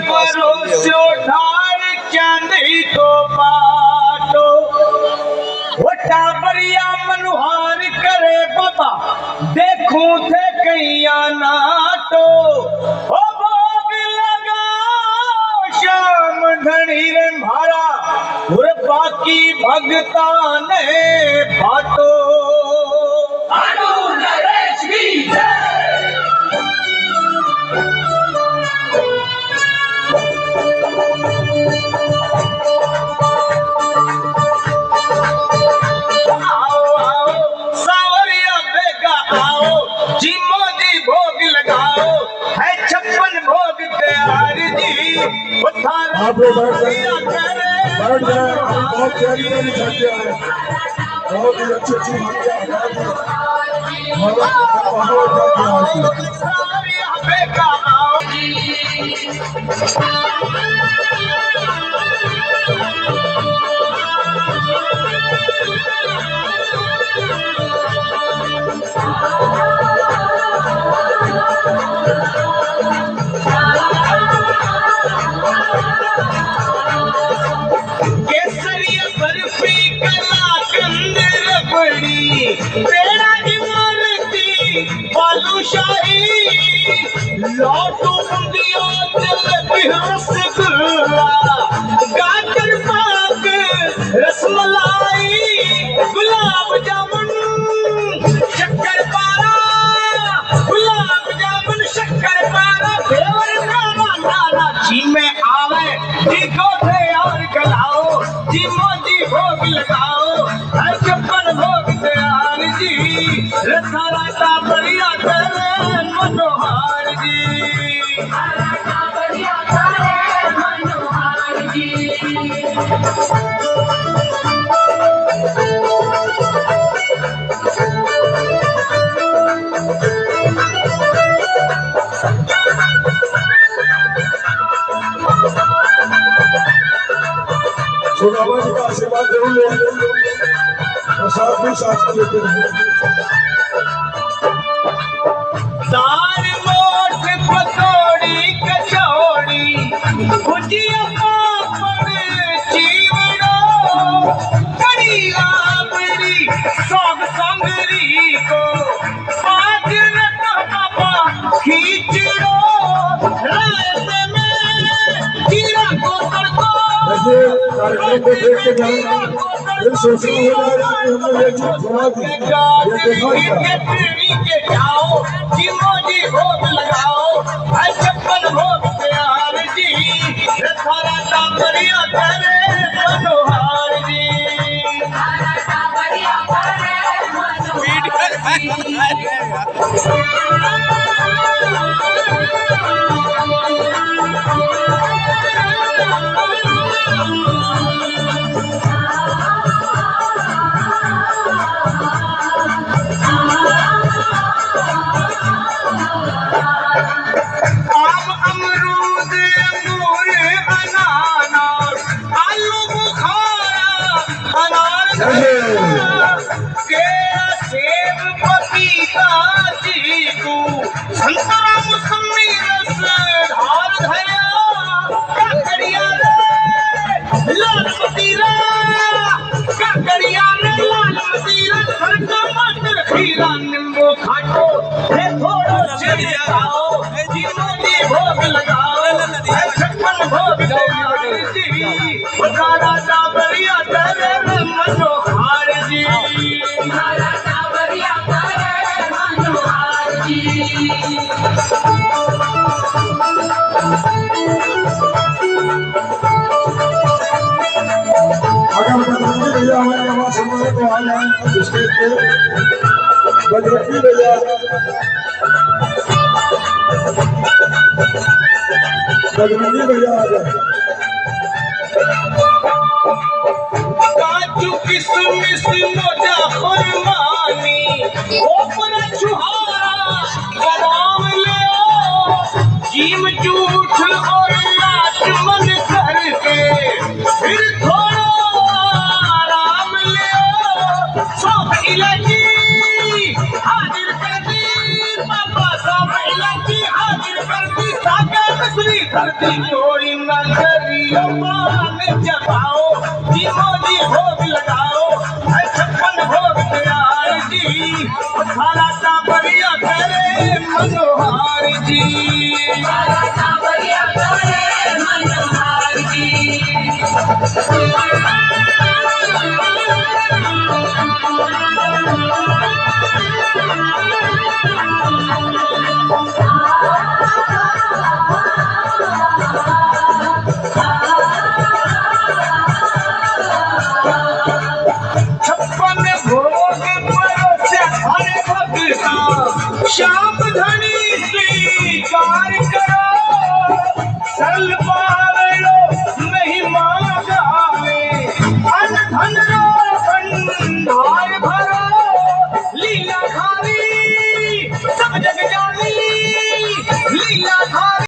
परोस्यो ढाल चांदी को पाटो वटा बरिया मनुहार करे बाबा देखूं थे कैया नाटो ओ भोग लगा श्याम धनी रे भारा और बाकी भगता ने बाटो नरेश की जय। आप लोग बैठ जाए बहुत प्यारी प्यारी झांकियां हैं बहुत ही अच्छी अच्छी तेरा इमरती बालूशाही लौटू बुंदिया जलेबी रसगुल्ला गाजर पाक रसमलाई गुलाब जामुन शक्कर पारा गुलाब जामुन शक्कर पारा देवर नाना नाना जी में आवे जी को थे और गलाओ जी मोजी भोग लगाओ हर छप्पन भोग तैयार जी रथा बढ़िया करे मनोहार जी बढ़िया करे मनोहार जी। बाबा जी का आशीर्वाद जरूर लेंगे प्रसाद भी साथ लेते रहेंगे। दाल मोठ पकौड़ी कचौड़ी भुजिया पापड़ चिवड़ा कड़ी राबड़ी सौग संगरी को आज बाबा खींचड़ो रात में जीरा को तड़को कार्यक्रम को देखते जाए फिर सोचना हो जाएगा कि हमने ये चीज घुमा दी ये देखा जाओ जी भोग लगाओ हर छप्पन भोग तैयार जी रथा बढ़िया करे मनोहार जी बढ़िया नींबू खाटो थोड़ा आओ जी भोग लगाओ छप्पन भोग राजा बढ़िया करे मनोहार जी राजा बढ़िया करे मनोहार जी। अगर बजरंगी भैया हमारे यहाँ समय तो आ जाए स्टेज पे बजरंगी भैया आ जाए काजू किशमिश मोजा फरमानी ऊपर छुहारा बादाम ले जीम जूठ और लाच मन करके फिर थोड़ा आराम ले सौंफ इलायची हाजिर कर दी पापा सौंफ इलायची हाजिर कर दी सागर मिश्री धरती तोड़ी नगरिया मान जमाओ जीवो जी भोग लगाओ है 56 भोग तैयार जी थारा का बढ़िया करे मनोहार जी